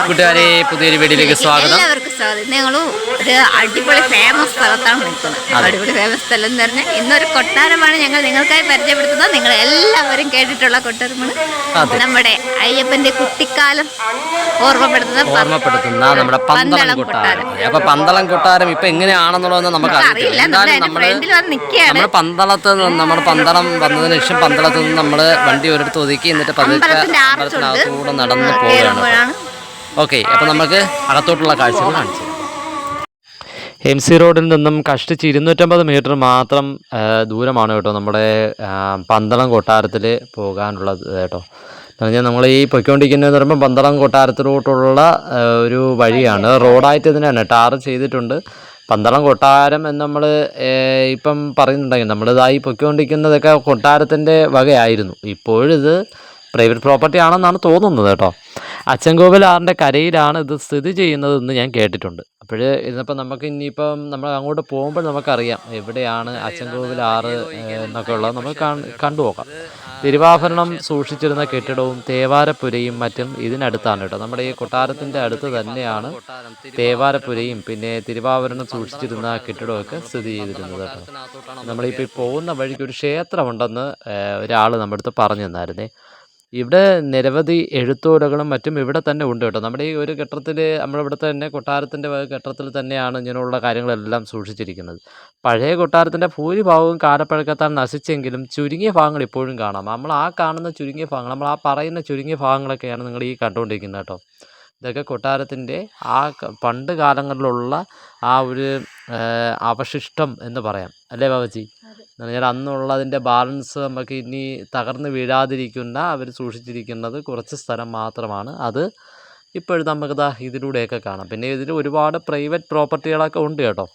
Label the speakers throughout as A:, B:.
A: കൂട്ടുകാരെ പുതിയൊരു വീഡിയോയിലേക്ക് സ്വാഗതം.
B: എല്ലാവർക്കും സ്വാഗതം. ഞങ്ങൾ ഒരു അടിപൊളി ഫേമസ് സ്ഥലത്താണ് നിൽക്കുന്നത്. അടിപൊളി ഫേമസ് സ്ഥലം എന്ന് പറഞ്ഞാൽ ഇന്നൊരു കൊട്ടാരമാണ് ഞങ്ങൾ നിങ്ങൾക്കായി പരിചയപ്പെടുത്തുന്നത്. നിങ്ങൾ എല്ലാവരും കേട്ടിട്ടുള്ള കൊട്ടാരമാണ് നമ്മുടെ അയ്യപ്പന്റെ കുട്ടിക്കാലം ഓർമ്മപ്പെടുത്തുന്ന
A: നമ്മുടെ പന്തളം കൊട്ടാരം. അപ്പൊ പന്തളം കൊട്ടാരം ഇപ്പൊ എങ്ങനെയാണെന്നുള്ളത് നമുക്ക് അറിയില്ല. നമ്മുടെ പന്തളത്ത് നമ്മുടെ പന്തളം വന്നതിന് ശേഷം പന്തളത്ത് നിന്ന് നമ്മള് വണ്ടി ഒരിടത്ത് ഒതുക്കി എന്നിട്ട് പതിനകത്തൂടെ നടന്നു പോവുകയാണ്. ഓക്കെ, അപ്പോൾ നമുക്ക് അകത്തോട്ടുള്ള കാഴ്ചകൾ കാണിച്ചു. MC റോഡിൽ നിന്നും കഷ്ടിച്ച് 250 മീറ്റർ മാത്രം ദൂരമാണ് കേട്ടോ നമ്മുടെ പന്തളം കൊട്ടാരത്തിൽ പോകാനുള്ളത് കേട്ടോ. എന്ന് പറഞ്ഞാൽ നമ്മൾ ഈ പൊയ്ക്കൊണ്ടിരിക്കുന്നതെന്ന് പറയുമ്പോൾ പന്തളം കൊട്ടാരത്തിലോട്ടുള്ള ഒരു വഴിയാണ്. റോഡായിട്ട് ഇതിനാണ് ടാർ ചെയ്തിട്ടുണ്ട്. പന്തളം കൊട്ടാരം എന്ന് നമ്മൾ ഇപ്പം പറയുന്നുണ്ടെങ്കിൽ നമ്മളിതായി പൊയ്ക്കൊണ്ടിരിക്കുന്നതൊക്കെ കൊട്ടാരത്തിൻ്റെ വകയായിരുന്നു. ഇപ്പോഴിത് പ്രൈവറ്റ് പ്രോപ്പർട്ടി ആണെന്നാണ് തോന്നുന്നത് കേട്ടോ. അച്ചൻകോവിൽ ആറിൻ്റെ കരയിലാണ് ഇത് സ്ഥിതി ചെയ്യുന്നതെന്ന് ഞാൻ കേട്ടിട്ടുണ്ട്. അപ്പോൾ ഇതിപ്പോൾ നമുക്ക് ഇനിയിപ്പം നമ്മൾ അങ്ങോട്ട് പോകുമ്പോൾ നമുക്കറിയാം എവിടെയാണ് അച്ചൻകോവിൽ ആറ് എന്നൊക്കെ ഉള്ളത് നമുക്ക് കണ്ടു നോക്കാം. തിരുവാഭരണം സൂക്ഷിച്ചിരുന്ന കെട്ടിടവും തേവാരപ്പുരയും മറ്റും ഇതിനടുത്താണ് കേട്ടോ. നമ്മുടെ ഈ കൊട്ടാരത്തിൻ്റെ അടുത്ത് തന്നെയാണ് തേവാരപ്പുരയും പിന്നെ തിരുവാഭരണം സൂക്ഷിച്ചിരുന്ന കെട്ടിടമൊക്കെ സ്ഥിതി ചെയ്തിരുന്നത് കേട്ടോ. നമ്മളിപ്പോൾ പോകുന്ന വഴിക്ക് ഒരു ക്ഷേത്രമുണ്ടെന്ന് ഒരാൾ നമ്മുടെ അടുത്ത് പറഞ്ഞു തന്നായിരുന്നേ. ഇവിടെ നിരവധി എഴുത്തോലകളും മറ്റും ഇവിടെ തന്നെ ഉണ്ട് കേട്ടോ. നമ്മുടെ ഈ ഒരു ഘട്ടത്തിൽ നമ്മളിവിടുത്തെ തന്നെ കൊട്ടാരത്തിൻ്റെ ഘട്ടത്തിൽ തന്നെയാണ് ഇങ്ങനെയുള്ള കാര്യങ്ങളെല്ലാം സൂക്ഷിച്ചിരിക്കുന്നത്. പഴയ കൊട്ടാരത്തിൻ്റെ ഭൂരിഭാഗവും കാലപ്പഴക്കത്താൽ നശിച്ചെങ്കിലും ചുരുങ്ങിയ ഭാഗങ്ങൾ ഇപ്പോഴും കാണാം. നമ്മൾ ആ കാണുന്ന ചുരുങ്ങിയ ഭാഗങ്ങൾ, നമ്മൾ ആ പറയുന്ന ചുരുങ്ങിയ ഭാഗങ്ങളൊക്കെയാണ് നിങ്ങൾ ഈ കണ്ടുകൊണ്ടിരിക്കുന്നത് കേട്ടോ. ഇതൊക്കെ കൊട്ടാരത്തിൻ്റെ ആ പണ്ട് കാലങ്ങളിലുള്ള ആ ഒരു അവശിഷ്ടം എന്ന് പറയാം, അല്ലേ ബാബജി? എന്ന് പറഞ്ഞാൽ അന്നുള്ളതിൻ്റെ ബാലൻസ് നമുക്ക് ഇനി തകർന്ന് വീഴാതിരിക്കുന്ന അവർ സൂക്ഷിച്ചിരിക്കുന്നത് കുറച്ച് സ്ഥലം മാത്രമാണ്. അത് ഇപ്പോഴും നമുക്കിതാ ഇതിലൂടെയൊക്കെ കാണാം. പിന്നെ ഇതിൽ ഒരുപാട് പ്രൈവറ്റ് പ്രോപ്പർട്ടികളൊക്കെ ഉണ്ട് കേട്ടോ.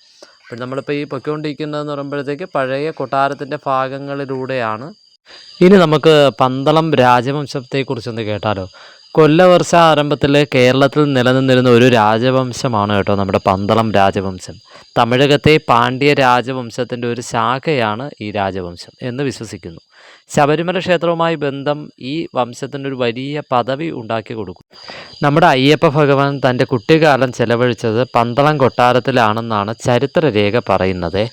A: അപ്പോൾ നമ്മളിപ്പോൾ ഈ പൊയ്ക്കൊണ്ടിരിക്കുന്നതെന്ന് പറയുമ്പോഴത്തേക്ക് പഴയ കൊട്ടാരത്തിൻ്റെ ഭാഗങ്ങളിലൂടെയാണ്. ഇനി നമുക്ക് പന്തളം രാജവംശത്തെക്കുറിച്ചൊന്ന് കേട്ടാലോ. കൊല്ലവർഷ ആരംഭത്തിൽ കേരളത്തിൽ നിലനിന്നിരുന്ന ഒരു രാജവംശമാണ് കേട്ടോ നമ്മുടെ പന്തളം രാജവംശം. തമിഴകത്തെ പാണ്ഡ്യ രാജവംശത്തിൻ്റെ ഒരു ശാഖയാണ് ഈ രാജവംശം എന്ന് വിശ്വസിക്കുന്നു. ശബരിമല ക്ഷേത്രവുമായി ബന്ധം ഈ വംശത്തിൻ്റെ ഒരു വലിയ പദവി ഉണ്ടാക്കി കൊടുക്കും. നമ്മുടെ അയ്യപ്പ ഭഗവാൻ തൻ്റെ കുട്ടിക്കാലം ചെലവഴിച്ചത് പന്തളം കൊട്ടാരത്തിലാണെന്നാണ് ചരിത്രരേഖ പറയുന്നത്.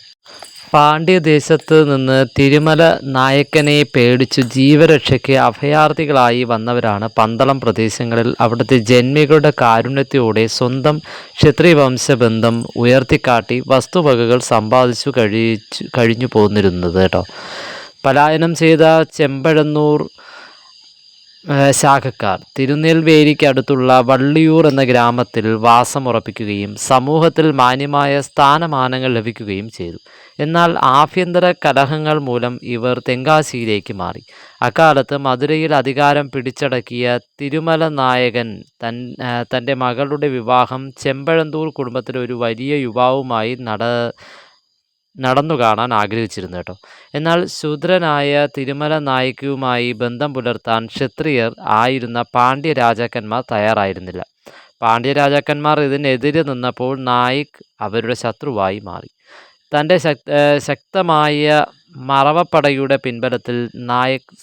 A: പാണ്ഡ്യദേശത്ത് നിന്ന് തിരുമല നായക്കനെ പേടിച്ചു ജീവരക്ഷയ്ക്ക് അഭയാർത്ഥികളായി വന്നവരാണ് പന്തളം പ്രദേശങ്ങളിൽ അവിടുത്തെ ജന്മികളുടെ കാരുണ്യത്തോടെ സ്വന്തം ക്ഷത്രിയ വംശബന്ധം ഉയർത്തിക്കാട്ടി വസ്തുവകകൾ സമ്പാദിച്ചു കഴിഞ്ഞു പോന്നിരുന്നത് കേട്ടോ. പലായനം ചെയ്ത ചെമ്പഴന്നൂർ ശാഖക്കാർ തിരുനെൽവേലിക്ക് അടുത്തുള്ള വള്ളിയൂർ എന്ന ഗ്രാമത്തിൽ വാസമുറപ്പിക്കുകയും സമൂഹത്തിൽ മാന്യമായ സ്ഥാനമാനങ്ങൾ ലഭിക്കുകയും ചെയ്തു. എന്നാൽ ആഭ്യന്തര കലഹങ്ങൾ മൂലം ഇവർ തെങ്കാശിയിലേക്ക് മാറി. അക്കാലത്ത് മധുരയിൽ അധികാരം പിടിച്ചടക്കിയ തിരുമല നായകൻ തൻ്റെ മകളുടെ വിവാഹം ചെമ്പഴന്തൂർ കുടുംബത്തിലെ ഒരു വലിയ യുവാവുമായി നടന്നു കാണാൻ ആഗ്രഹിച്ചിരുന്നു കേട്ടോ. എന്നാൽ ശൂദ്രനായ തിരുമല നായികയുമായി ബന്ധം പുലർത്താൻ ക്ഷത്രിയർ ആയിരുന്ന പാണ്ഡ്യ രാജാക്കന്മാർ തയ്യാറായിരുന്നില്ല. പാണ്ഡ്യ രാജാക്കന്മാർ ഇതിനെതിരെ നിന്നപ്പോൾ നായിക് അവരുടെ ശത്രുവായി മാറി. തൻ്റെ ശക്തമായ മറവപ്പടയുടെ പിൻബലത്തിൽ നായക്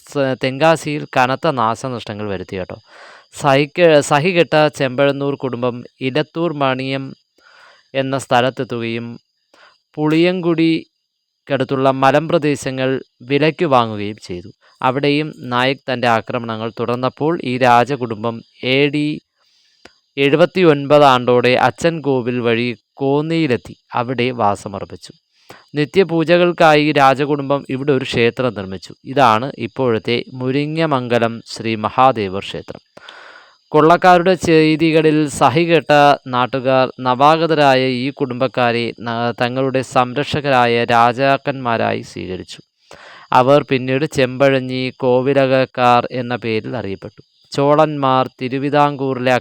A: തെങ്കാശിയിൽ കനത്ത നാശനഷ്ടങ്ങൾ വരുത്തി കേട്ടോ. സഹികെട്ട ചെമ്പഴന്നൂർ കുടുംബം ഇലത്തൂർ മണിയം എന്ന സ്ഥലത്തെത്തുകയും പുളിയങ്കുടിക്കടുത്തുള്ള മലമ്പ്രദേശങ്ങൾ വിലയ്ക്ക് വാങ്ങുകയും ചെയ്തു. അവിടെയും നായക് തൻ്റെ ആക്രമണങ്ങൾ തുടർന്നപ്പോൾ ഈ രാജകുടുംബം AD 79 ആണ്ടോടെ അച്ചൻകോവിൽ വഴി കോന്നിയിലെത്തി അവിടെ വാസമർപ്പിച്ചു. നിത്യപൂജകൾക്കായി രാജകുടുംബം ഇവിടെ ഒരു ക്ഷേത്രം നിർമ്മിച്ചു. ഇതാണ് ഇപ്പോഴത്തെ മുരിങ്ങമംഗലം ശ്രീ മഹാദേവർ ക്ഷേത്രം. കൊള്ളക്കാരുടെ ചെയ്തികളിൽ സഹികെട്ട നാട്ടുകാർ നവാഗതരായ ഈ കുടുംബക്കാരെ തങ്ങളുടെ സംരക്ഷകരായ രാജാക്കന്മാരായി സ്വീകരിച്ചു. അവർ പിന്നീട് ചെമ്പഴഞ്ഞി കോവിലകക്കാർ എന്ന പേരിൽ അറിയപ്പെട്ടു. ചോളന്മാർ തിരുവിതാംകൂറിനെ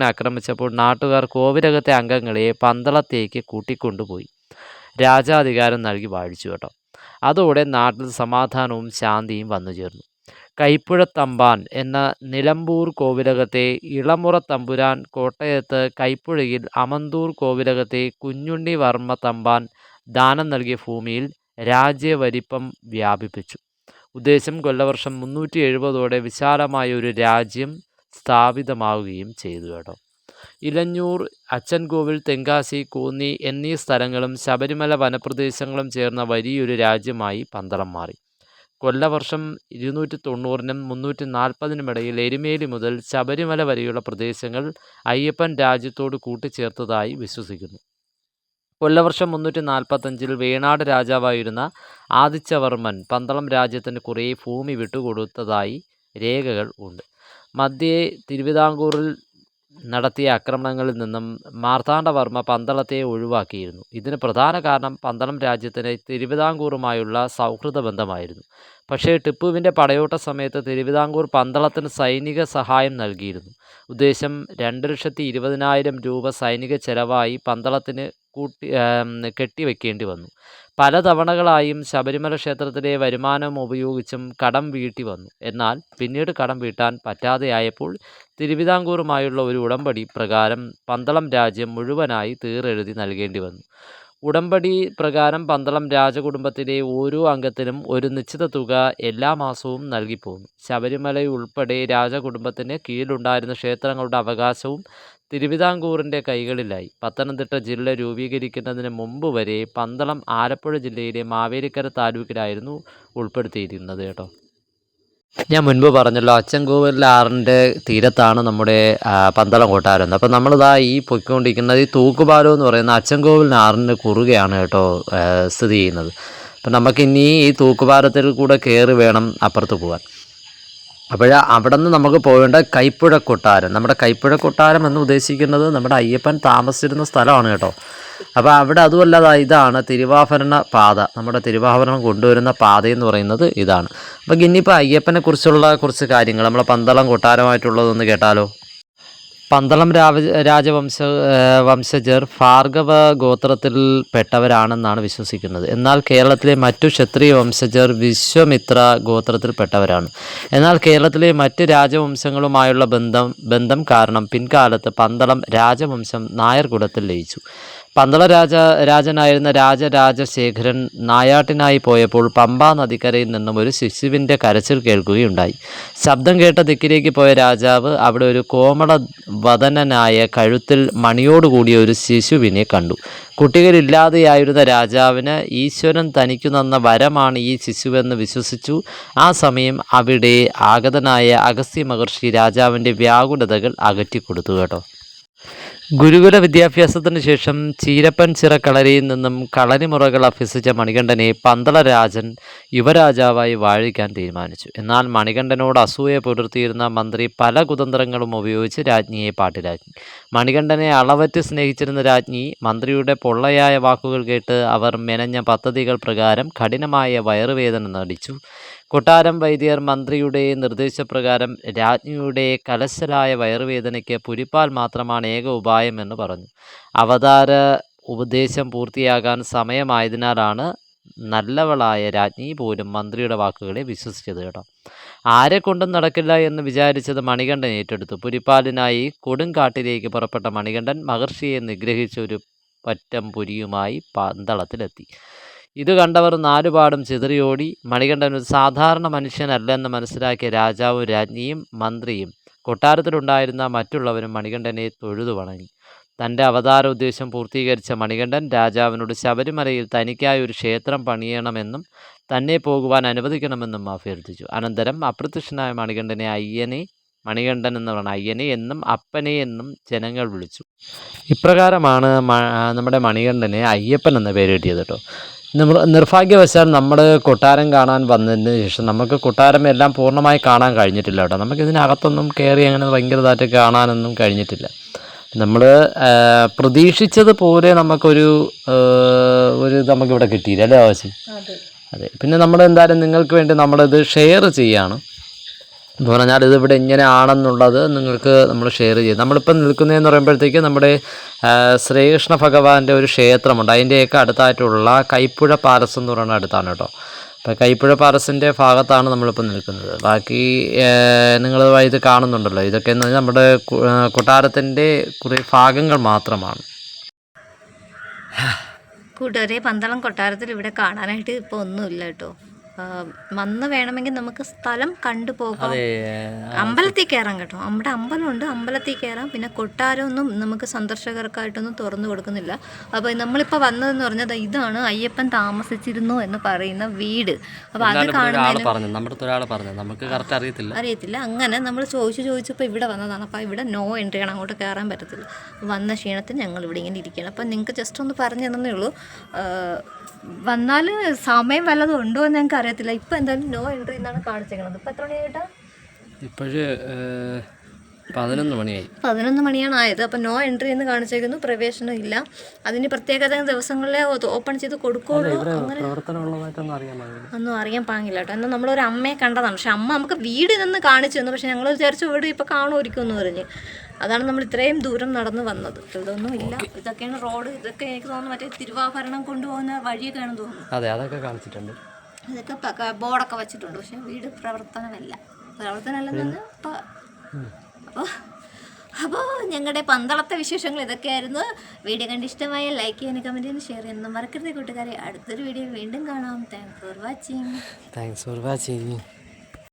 A: ആക്രമിച്ചപ്പോൾ നാട്ടുകാർ കോവിലകത്തെ അംഗങ്ങളെ പന്തളത്തേക്ക് കൂട്ടിക്കൊണ്ടുപോയി രാജാധികാരം നൽകി വാഴിച്ചു കേട്ടോ. അതോടെ നാട്ടിൽ സമാധാനവും ശാന്തിയും വന്നു ചേർന്നു. കൈപ്പുഴത്തമ്പാൻ എന്ന നിലമ്പൂർ കോവിലകത്തെ ഇളമുറ തമ്പുരാൻ കോട്ടയത്ത് കൈപ്പുഴയിൽ അമന്തൂർ കോവിലകത്തെ കുഞ്ഞുണ്ണി വർമ്മ തമ്പാൻ ദാനം നൽകിയ ഭൂമിയിൽ രാജ്യവലിപ്പം വ്യാപിപ്പിച്ചു. ഉദ്ദേശം കൊല്ലവർഷം 370 വിശാലമായ ഒരു രാജ്യം
C: സ്ഥാപിതമാവുകയും ചെയ്തു കേട്ടോ. ഇലഞ്ഞൂർ, അച്ചൻകോവിൽ, തെങ്കാശി, കൂന്നി എന്നീ സ്ഥലങ്ങളും ശബരിമല വനപ്രദേശങ്ങളും ചേർന്ന വലിയൊരു രാജ്യമായി പന്തളം മാറി. കൊല്ലവർഷം 290-നും 340-നും ഇടയിൽ എരുമേലി മുതൽ ശബരിമല വരെയുള്ള പ്രദേശങ്ങൾ അയ്യപ്പൻ രാജ്യത്തോട് കൂട്ടിച്ചേർത്തതായി വിശ്വസിക്കുന്നു. കൊല്ലവർഷം 345-ൽ വേണാട് രാജാവായിരുന്ന ആദിത്യവർമ്മൻ പന്തളം രാജ്യത്തിന് കുറേ ഭൂമി വിട്ടുകൊടുത്തതായി രേഖകൾ ഉണ്ട്. മധ്യേ തിരുവിതാംകൂറിൽ നടത്തിയ ആക്രമണങ്ങളിൽ നിന്നും മാർത്താണ്ഡവർമ്മ പന്തളത്തെ ഒഴിവാക്കിയിരുന്നു. ഇതിന് പ്രധാന കാരണം പന്തളം രാജ്യത്തിന് തിരുവിതാംകൂറുമായുള്ള സൗഹൃദ ബന്ധമായിരുന്നു. പക്ഷേ ടിപ്പുവിൻ്റെ പടയോട്ട സമയത്ത് തിരുവിതാംകൂർ പന്തളത്തിന് സൈനിക സഹായം നൽകിയിരുന്നു. ഉദ്ദേശം 2,20,000 രൂപ സൈനിക ചെലവായി പന്തളത്തിന് കെട്ടിവെക്കേണ്ടി വന്നു. പല തവണകളായും ശബരിമല ക്ഷേത്രത്തിലെ വരുമാനം ഉപയോഗിച്ചും കടം വീട്ടി വന്നു. എന്നാൽ പിന്നീട് കടം വീട്ടാൻ പറ്റാതെയായപ്പോൾ തിരുവിതാംകൂറുമായുള്ള ഒരു ഉടമ്പടി പ്രകാരം പന്തളം രാജ്യം മുഴുവനായി തീറെഴുതി നൽകേണ്ടി വന്നു. ഉടമ്പടി പ്രകാരം പന്തളം രാജകുടുംബത്തിലെ ഓരോ അംഗത്തിനും ഒരു നിശ്ചിത തുക എല്ലാ മാസവും നൽകിപ്പോന്നു. ശബരിമലയുൾപ്പെടെ രാജകുടുംബത്തിന് കീഴിലുണ്ടായിരുന്ന ക്ഷേത്രങ്ങളുടെ അവകാശവും തിരുവിതാംകൂറിൻ്റെ കൈകളിലായി. പത്തനംതിട്ട ജില്ല രൂപീകരിക്കുന്നതിന് മുമ്പ് വരെ പന്തളം ആലപ്പുഴ ജില്ലയിലെ മാവേലിക്കര താലൂക്കിലായിരുന്നു ഉൾപ്പെടുത്തിയിരുന്നത് കേട്ടോ. ഞാൻ മുൻപ് പറഞ്ഞല്ലോ, അച്ചൻകോവിലാറിൻ്റെ തീരത്താണ് നമ്മുടെ പന്തളം കൊട്ടാരം. അപ്പോൾ നമ്മളിതാ ഈ പൊയ്ക്കൊണ്ടിരിക്കുന്നത് ഈ തൂക്കുപാലം എന്ന് പറയുന്ന അച്ചൻകോവിലിനാറിന് കുറുകയാണ് കേട്ടോ സ്ഥിതി ചെയ്യുന്നത്. അപ്പം നമുക്കിനി ഈ തൂക്കുപാലത്തിൽ കൂടെ കയറി വേണം അപ്പുറത്ത് പോകാൻ. അപ്പോൾ അവിടെ നിന്ന് നമുക്ക് പോകേണ്ട കൈപ്പുഴ കൊട്ടാരം. നമ്മുടെ കൈപ്പുഴ കൊട്ടാരം എന്ന് ഉദ്ദേശിക്കുന്നത് നമ്മുടെ അയ്യപ്പൻ താമസിച്ചിരുന്ന സ്ഥലമാണ് കേട്ടോ. അപ്പോൾ അവിടെ അതുമല്ലാതെ ഇതാണ് തിരുവാഭരണ പാത. നമ്മുടെ തിരുവാഭരണം കൊണ്ടുവരുന്ന പാതയെന്ന് പറയുന്നത് ഇതാണ്. അപ്പോൾ ഇനിയിപ്പോൾ അയ്യപ്പനെ കുറിച്ചുള്ള കുറച്ച് കാര്യങ്ങൾ നമ്മളെ പന്തളം കൊട്ടാരമായിട്ടുള്ളതൊന്ന് കേട്ടാലോ. പന്തളം വംശജർ ഭാർഗവ ഗോത്രത്തിൽ പെട്ടവരാണെന്നാണ് വിശ്വസിക്കുന്നത്. എന്നാൽ കേരളത്തിലെ മറ്റു ക്ഷത്രിയ വംശജർ വിശ്വമിത്ര ഗോത്രത്തിൽപ്പെട്ടവരാണ്. എന്നാൽ കേരളത്തിലെ മറ്റ് രാജവംശങ്ങളുമായുള്ള ബന്ധം കാരണം പിൻകാലത്ത് പന്തളം രാജവംശം നായർ കുലത്തിൽ ലയിച്ചു. പന്തള രാജനായിരുന്ന രാജരാജശേഖരൻ നായാട്ടിനായി പോയപ്പോൾ പമ്പാ നദിക്കരയിൽ നിന്നും ഒരു ശിശുവിൻ്റെ കരച്ചിൽ കേൾക്കുകയുണ്ടായി. ശബ്ദം കേട്ട ദിക്കിലേക്ക് പോയ രാജാവ് അവിടെ ഒരു കോമള വദനനായ കഴുത്തിൽ മണിയോടുകൂടിയ ഒരു ശിശുവിനെ കണ്ടു. കുട്ടികളില്ലാതെയായിരുന്ന രാജാവിന് ഈശ്വരൻ തനിക്കു തന്ന വരമാണ് ഈ ശിശുവെന്ന് വിശ്വസിച്ചു. ആ സമയം അവിടെ ആഗതനായ അഗസ്ത്യ മഹർഷി രാജാവിൻ്റെ വ്യാകുലതകൾ അകറ്റിക്കൊടുത്തു കേട്ടോ. ഗുരുകുല വിദ്യാഭ്യാസത്തിന് ശേഷം ചീരപ്പൻ ചിറക്കളരിയിൽ നിന്നും കളരിമുറകൾ അഭ്യസിച്ച മണികണ്ഠനെ പന്തള രാജൻ യുവരാജാവായി വാഴിക്കാൻ തീരുമാനിച്ചു. എന്നാൽ മണികണ്ഠനോട് അസൂയ പുലർത്തിയിരുന്ന മന്ത്രി പല കുതന്ത്രങ്ങളും ഉപയോഗിച്ച് രാജ്ഞിയെ പാട്ടിലാക്കി. മണികണ്ഠനെ അളവറ്റ് സ്നേഹിച്ചിരുന്ന രാജ്ഞി മന്ത്രിയുടെ പൊള്ളയായ വാക്കുകൾ കേട്ട് അവർ മെനഞ്ഞ പദ്ധതികൾ പ്രകാരം കഠിനമായ വയറുവേദന നടിച്ചു. കൊട്ടാരം വൈദ്യർ മന്ത്രിയുടെ നിർദ്ദേശപ്രകാരം രാജ്ഞിയുടെ കലശലായ വയറുവേദനയ്ക്ക് പുലിപ്പാൽ മാത്രമാണ് ഏക ഉപായമെന്ന് പറഞ്ഞു. അവതാര ഉപദേശം പൂർത്തിയാകാൻ സമയമായതിനാലാണ് നല്ലവളായ രാജ്ഞി പോലും മന്ത്രിയുടെ വാക്കുകളെ വിശ്വസിച്ചത് കേട്ടോ. ആരെക്കൊണ്ടും നടക്കില്ല എന്ന് വിചാരിച്ചത് മണികണ്ഠൻ ഏറ്റെടുത്തു. പുലിപ്പാലിനായി കൊടുങ്കാട്ടിലേക്ക് പുറപ്പെട്ട മണികണ്ഠൻ മഹർഷിയെ നിഗ്രഹിച്ച ഒരു പറ്റം പുലിയുമായി പന്തളത്തിലെത്തി. ഇത് കണ്ടവർ നാലുപാടും ചിതറിയോടി. മണികണ്ഠൻ ഒരു സാധാരണ മനുഷ്യനല്ലെന്ന് മനസ്സിലാക്കിയ രാജാവും രാജ്ഞിയും മന്ത്രിയും കൊട്ടാരത്തിലുണ്ടായിരുന്ന മറ്റുള്ളവരും മണികണ്ഠനെ തൊഴുതു വണങ്ങി. തൻ്റെ അവതാര ഉദ്ദേശം പൂർത്തീകരിച്ച മണികണ്ഠൻ രാജാവിനോട് ശബരിമലയിൽ തനിക്കായി ഒരു ക്ഷേത്രം പണിയണമെന്നും തന്നെ പോകുവാൻ അനുവദിക്കണമെന്നും അഭ്യർത്ഥിച്ചു. അനന്തരം അപ്രത്യക്ഷനായ മണികണ്ഠൻ എന്ന് പറഞ്ഞ അയ്യനെ എന്നും അപ്പനെ എന്നും ജനങ്ങൾ വിളിച്ചു. ഇപ്രകാരമാണ് നമ്മുടെ മണികണ്ഠനെ അയ്യപ്പൻ എന്ന പേര് കിട്ടിയത് കേട്ടോ. നിർഭാഗ്യവശാൽ നമ്മൾ കൊട്ടാരം കാണാൻ വന്നതിന് ശേഷം നമുക്ക് കൊട്ടാരം എല്ലാം പൂർണ്ണമായി കാണാൻ കഴിഞ്ഞിട്ടില്ല കേട്ടോ. നമുക്കിതിനകത്തൊന്നും കയറി അങ്ങനെ ഭയങ്കരമായിട്ട് കാണാനൊന്നും കഴിഞ്ഞിട്ടില്ല. നമ്മൾ പ്രതീക്ഷിച്ചത് പോലെ നമുക്കൊരു നമുക്കിവിടെ കിട്ടിയില്ല അല്ലേ ആവശ്യം. അതെ, പിന്നെ നമ്മൾ എന്തായാലും നിങ്ങൾക്ക് വേണ്ടി നമ്മളിത് ഷെയർ ചെയ്യാണ്. എന്ന് പറഞ്ഞാൽ ഇതിവിടെ ഇങ്ങനെയാണെന്നുള്ളത് നിങ്ങൾക്ക് നമ്മൾ ഷെയർ ചെയ്യും. നമ്മളിപ്പോൾ നിൽക്കുന്നതെന്ന് പറയുമ്പോഴത്തേക്ക് നമ്മുടെ ശ്രീകൃഷ്ണ ഭഗവാന്റെ ഒരു ക്ഷേത്രമുണ്ട്. അതിൻ്റെയൊക്കെ അടുത്തായിട്ടുള്ള കൈപ്പുഴ പാലസ് എന്ന് പറയുന്ന അടുത്താണ് കേട്ടോ. അപ്പോൾ കൈപ്പുഴ പാലസിൻ്റെ ഭാഗത്താണ് നമ്മളിപ്പോൾ നിൽക്കുന്നത്. ബാക്കി നിങ്ങൾ ഇത് കാണുന്നുണ്ടല്ലോ, ഇതൊക്കെ എന്ന് പറഞ്ഞാൽ നമ്മുടെ കൊട്ടാരത്തിൻ്റെ കുറേ ഭാഗങ്ങൾ മാത്രമാണ്.
B: കൂട്ടുകാരെ, പന്തളം കൊട്ടാരത്തിൽ ഇവിടെ കാണാനായിട്ട് ഇപ്പോൾ ഒന്നുമില്ല കേട്ടോ. വന്ന് വേണമെങ്കിൽ നമുക്ക് സ്ഥലം കണ്ടുപോകാം. അമ്പലത്തിൽ കയറാം കേട്ടോ, നമ്മുടെ അമ്പലമുണ്ട്, അമ്പലത്തിൽ കയറാം. പിന്നെ കൊട്ടാരമൊന്നും നമുക്ക് സന്ദർശകർക്കായിട്ടൊന്നും തുറന്നു കൊടുക്കുന്നില്ല. അപ്പോൾ നമ്മളിപ്പോൾ വന്നതെന്ന് പറഞ്ഞത് ഇതാണ് അയ്യപ്പൻ താമസിച്ചിരുന്നു എന്ന് പറയുന്ന വീട്. അപ്പോൾ അത് കാണുന്നതിന് അറിയത്തില്ല. അങ്ങനെ നമ്മൾ ചോദിച്ചപ്പോൾ ഇവിടെ വന്നതാണ്. അപ്പോൾ ഇവിടെ നോ എൻട്രി ആണ്, അങ്ങോട്ട് കയറാൻ പറ്റത്തില്ല. വന്ന ക്ഷീണത്തിന് ഞങ്ങൾ ഇവിടെ ഇങ്ങനെ ഇരിക്കുകയാണ്. അപ്പോൾ നിങ്ങൾക്ക് ജസ്റ്റ് ഒന്ന് പറഞ്ഞു തന്നേ ഉള്ളൂ. വന്നാൽ സമയം വല്ലതും ഉണ്ടോ എന്ന് ഞങ്ങൾക്ക് അറിയത്തില്ല. ഇപ്പം എന്തായാലും നോ എൻട്രി എന്നാണ് കാണിച്ചേക്കുന്നത്. ഇപ്പം എത്ര മണിയായിട്ടാ?
A: ഇപ്പോഴ് 11 മണിയായി.
B: 11 മണിയാണ് ആയത്. അപ്പം നോ എൻട്രി എന്ന് കാണിച്ചേക്കുന്നു, പ്രവേശനം ഇല്ല. അതിന് പ്രത്യേകത ദിവസങ്ങളിലെ ഓപ്പൺ ചെയ്ത് കൊടുക്കുള്ളൂ. അങ്ങനെ ഒന്നും അറിയാൻ പാങ്ങില്ല കേട്ടോ. എന്നാൽ നമ്മളൊരു അമ്മയെ കണ്ടതാണ്. പക്ഷെ അമ്മ നമുക്ക് വീട് നിന്ന് കാണിച്ചു തന്നു. പക്ഷെ ഞങ്ങൾ വിചാരിച്ച വീട് ഇപ്പം കാണുമായിരിക്കും എന്ന് പറഞ്ഞ്, അതാണ് നമ്മൾ ഇത്രയും ദൂരം നടന്ന് വന്നത്. ഇതൊന്നും ഇല്ല. ഇതൊക്കെയാണ് റോഡ്. ഇതൊക്കെ എനിക്ക് തോന്നുന്നു മറ്റേ തിരുവാഭരണം കൊണ്ടുപോകുന്ന വഴിയൊക്കെയാണെന്ന് തോന്നുന്നു.
A: അതെ, അതൊക്കെ കാണിച്ചിട്ടുണ്ട്.
B: ഇതൊക്കെ ബോർഡൊക്കെ വെച്ചിട്ടുണ്ട്. പക്ഷെ വീട് പ്രവർത്തനമല്ലെന്ന് അപ്പോൾ ഞങ്ങളുടെ പന്തളത്തെ വിശേഷങ്ങൾ ഇതൊക്കെയായിരുന്നു. വീഡിയോ കണ്ട് ഇഷ്ടമായ ലൈക്ക് ചെയ്യാനും കമൻറ്റ് ചെയ്യാനും ഷെയർ ചെയ്യാനും മറക്കരുത് കൂട്ടുകാരെ. അടുത്തൊരു വീഡിയോ വീണ്ടും കാണാം. Thanks for watching.